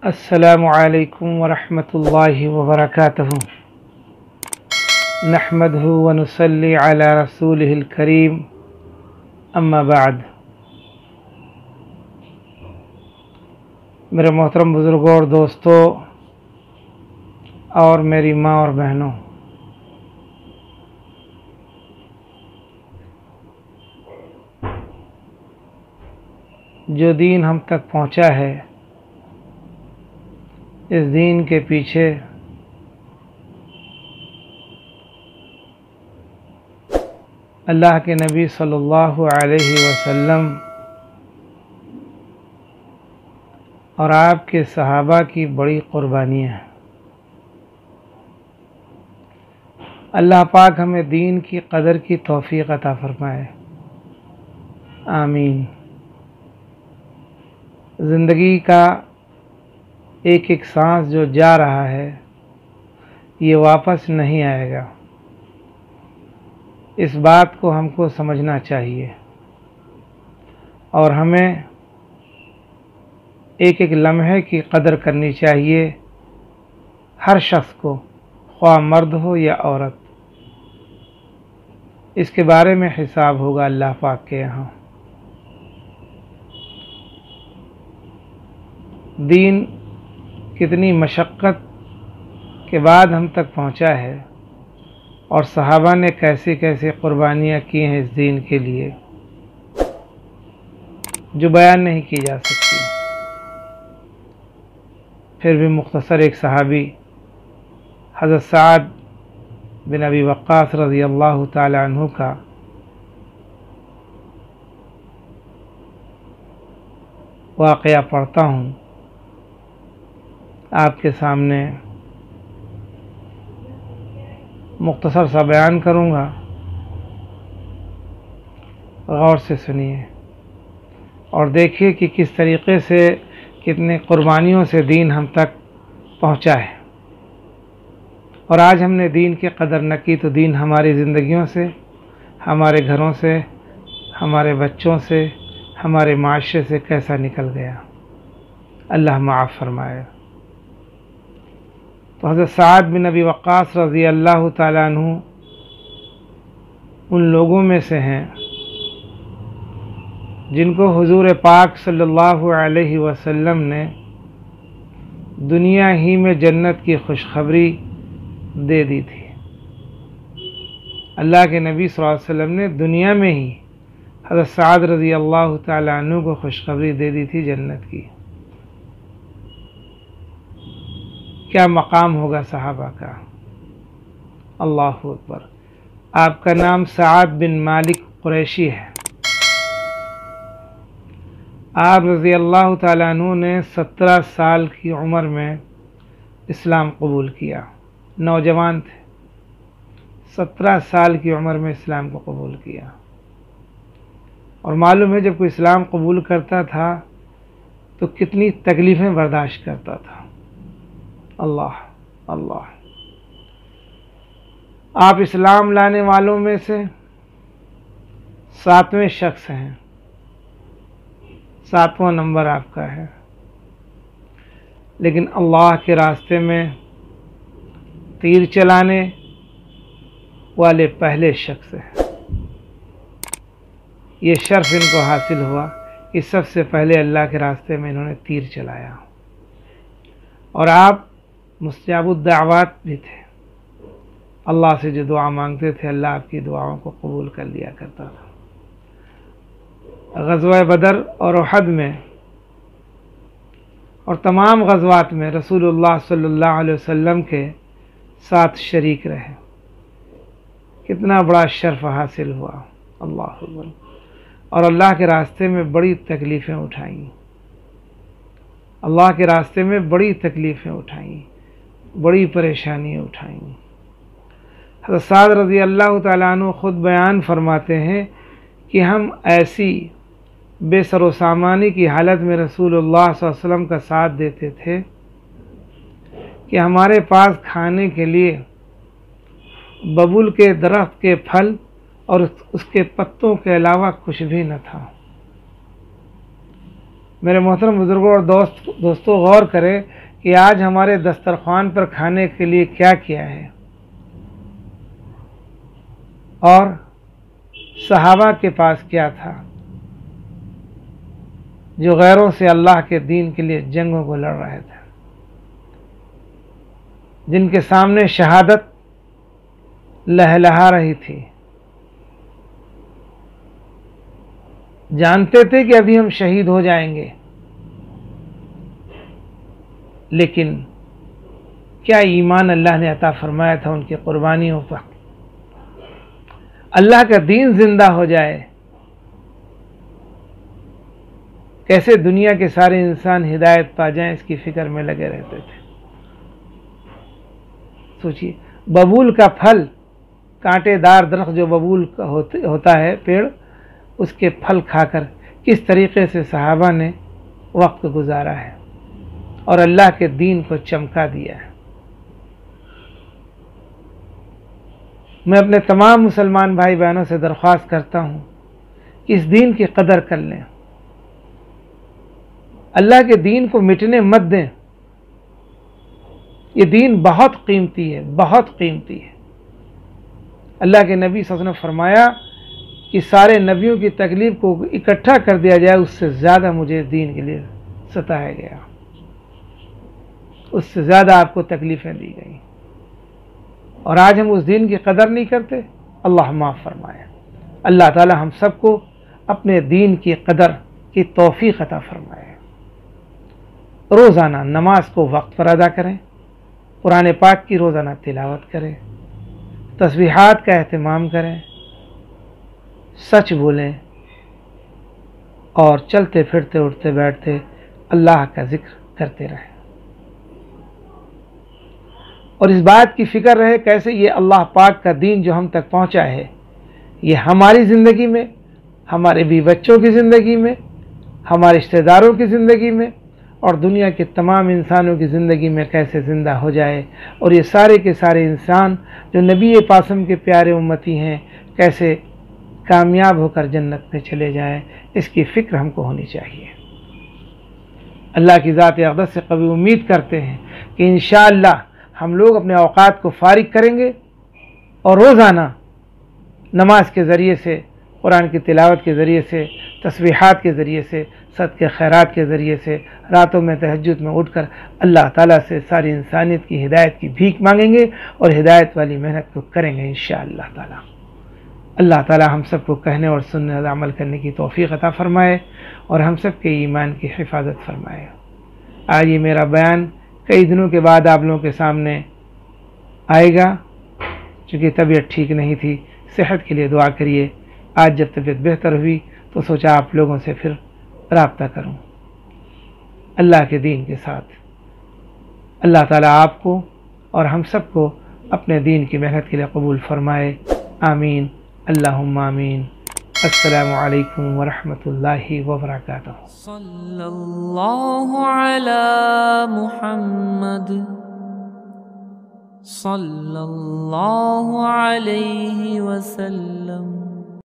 السلام علیکم ورحمۃ اللہ وبرکاتہ نحمدہ ونصلی علی رسولہ الکریم اما بعد۔ میرے محترم بزرگوں اور دوستوں اور میری ماں اور بہنوں، جو دین ہم تک پہنچا ہے، اس دین کے پیچھے اللہ کے نبی صلی اللہ علیہ وسلم اور آپ کے صحابہ کی بڑی قربانیاں ہیں۔ اللہ پاک ہمیں دین کی قدر کی توفیق عطا فرمائے، آمین۔ زندگی کا ایک ایک سانس جو جا رہا ہے یہ واپس نہیں آئے گا، اس بات کو ہم کو سمجھنا چاہیے اور ہمیں ایک ایک لمحے کی قدر کرنی چاہیے۔ ہر شخص کو، خواہ مرد ہو یا عورت، اس کے بارے میں حساب ہوگا اللہ پاک کے یہاں۔ دین کتنی مشقت کے بعد ہم تک پہنچا ہے اور صحابہ نے کیسی کیسی قربانیاں کی ہیں اس دین کے لیے، جو بیان نہیں کی جا سکتی۔ پھر بھی مختصر ایک صحابی حضرت سعد بن ابی وقاص رضی اللہ تعالی عنہ کا واقعہ پڑھتا ہوں، آپ کے سامنے مختصر سا بیان کروں گا، غور سے سنیے اور دیکھیے کہ کس طریقے سے، کتنے قربانیوں سے دین ہم تک پہنچا ہے۔ اور آج ہم نے دین کی قدر نہ کی تو دین ہماری زندگیوں سے، ہمارے گھروں سے، ہمارے بچوں سے، ہمارے معاشرے سے کیسا نکل گیا، اللہ معاف فرمائے۔ تو حضرت سعد بن ابی وقاص رضی اللہ تعالیٰ عنہ ان لوگوں میں سے ہیں جن کو حضور پاک صلی اللہ علیہ وسلم نے دنیا ہی میں جنت کی خوشخبری دے دی تھی۔ اللہ کے نبی صلی اللہ علیہ وسلم نے دنیا میں ہی حضرت سعد رضی اللہ تعالیٰ عنہ کو خوشخبری دے دی تھی جنت کی۔ کیا مقام ہوگا صحابہ کا، اللہ اکبر۔ آپ کا نام سعد بن مالک قریشی ہے۔ آپ رضی اللہ تعالیٰ عنہ نے 17 سال کی عمر میں اسلام قبول کیا، نوجوان تھے، 17 سال کی عمر میں اسلام کو قبول کیا۔ اور معلوم ہے جب کوئی اسلام قبول کرتا تھا تو کتنی تکلیفیں برداشت کرتا تھا۔ اللہ اللہ، آپ اسلام لانے والوں میں سے 7ویں شخص ہیں، 7واں نمبر آپ کا ہے، لیکن اللہ کے راستے میں تیر چلانے والے پہلے شخص ہیں۔ یہ شرف ان کو حاصل ہوا کہ سب سے پہلے اللہ کے راستے میں انہوں نے تیر چلایا، اور آپ مستجاب الدعوات بھی تھے۔ اللہ سے جو دعا مانگتے تھے اللہ آپ کی دعاؤں کو قبول کر لیا کرتا تھا۔ غزوہ بدر اور احد میں اور تمام غزوات میں رسول اللہ صلی اللہ علیہ وسلم کے ساتھ شریک رہے، کتنا بڑا شرف حاصل ہوا، اللہ اکبر۔ اور اللہ کے راستے میں بڑی تکلیفیں اٹھائیں، اللہ کے راستے میں بڑی تکلیفیں اٹھائیں، بڑی پریشانیاں اٹھائیں۔ حضرت سعد رضی اللہ تعالیٰ عنہ خود بیان فرماتے ہیں کہ ہم ایسی بے سر و سامانی کی حالت میں رسول اللہ صلی اللہ علیہ وسلم کا ساتھ دیتے تھے کہ ہمارے پاس کھانے کے لیے ببول کے درخت کے پھل اور اس کے پتوں کے علاوہ کچھ بھی نہ تھا۔ میرے محترم بزرگوں اور دوستوں، غور کرے کہ آج ہمارے دسترخوان پر کھانے کے لیے کیا کیا ہے، اور صحابہ کے پاس کیا تھا جو غیروں سے اللہ کے دین کے لیے جنگوں کو لڑ رہے تھے، جن کے سامنے شہادت لہلہا رہی تھی، جانتے تھے کہ ابھی ہم شہید ہو جائیں گے، لیکن کیا ایمان اللہ نے عطا فرمایا تھا ان کی قربانیوں پر۔ اللہ کا دین زندہ ہو جائے، کیسے دنیا کے سارے انسان ہدایت پا جائیں، اس کی فکر میں لگے رہتے تھے۔ سوچئے، ببول کا پھل، کانٹے دار درخت جو ببول کا ہوتا ہے پیڑ، اس کے پھل کھا کر کس طریقے سے صحابہ نے وقت گزارا ہے اور اللہ کے دین کو چمکا دیا ہے۔ میں اپنے تمام مسلمان بھائی بہنوں سے درخواست کرتا ہوں کہ اس دین کی قدر کر لیں، اللہ کے دین کو مٹنے مت دیں۔ یہ دین بہت قیمتی ہے، بہت قیمتی ہے۔ اللہ کے نبی صلی اللہ علیہ وسلم نے فرمایا کہ سارے نبیوں کی تکلیف کو اکٹھا کر دیا جائے، اس سے زیادہ مجھے دین کے لیے ستایا گیا، اس سے زیادہ آپ کو تکلیفیں دی گئیں، اور آج ہم اس دین کی قدر نہیں کرتے۔ اللہ معاف فرمائے۔ اللہ تعالی ہم سب کو اپنے دین کی قدر کی توفیق عطا فرمائے۔ روزانہ نماز کو وقت پر ادا کریں، قرآن پاک کی روزانہ تلاوت کریں، تسبیحات کا اہتمام کریں، سچ بولیں، اور چلتے پھرتے اٹھتے بیٹھتے اللہ کا ذکر کرتے رہیں، اور اس بات کی فکر رہے کیسے یہ اللہ پاک کا دین جو ہم تک پہنچا ہے، یہ ہماری زندگی میں، ہمارے بیوی بچوں کی زندگی میں، ہمارے رشتہ داروں کی زندگی میں، اور دنیا کے تمام انسانوں کی زندگی میں کیسے زندہ ہو جائے، اور یہ سارے کے سارے انسان جو نبی پاسم کے پیارے امتی ہیں کیسے کامیاب ہو کر جنت میں چلے جائیں، اس کی فکر ہم کو ہونی چاہیے۔ اللہ کی ذات اقدس سے قوی امید کرتے ہیں کہ انشاءاللہ ہم لوگ اپنے اوقات کو فارغ کریں گے، اور روزانہ نماز کے ذریعے سے، قرآن کی تلاوت کے ذریعے سے، تسبیحات کے ذریعے سے، صدقے خیرات کے ذریعے سے، راتوں میں تہجد میں اٹھ کر اللہ تعالیٰ سے ساری انسانیت کی ہدایت کی بھیک مانگیں گے، اور ہدایت والی محنت کو کریں گے انشاءاللہ تعالیٰ۔ اللہ تعالیٰ ہم سب کو کہنے اور سننے اور عمل کرنے کی توفیق عطا فرمائے، اور ہم سب کے ایمان کی حفاظت فرمائے۔ آج یہ میرا بیان کئی دنوں کے بعد آپ لوگوں کے سامنے آئے گا، چونکہ طبیعت ٹھیک نہیں تھی۔ صحت کے لیے دعا کریے۔ آج جب طبیعت بہتر ہوئی تو سوچا آپ لوگوں سے پھر رابطہ کروں اللہ کے دین کے ساتھ۔ اللہ تعالیٰ آپ کو اور ہم سب کو اپنے دین کی محنت کے لیے قبول فرمائے۔ آمین، اللہم آمین۔ السلام علیکم ورحمۃ اللہ وبرکاتہ۔ صلی اللہ علی محمد صلی اللہ علیہ وسلم۔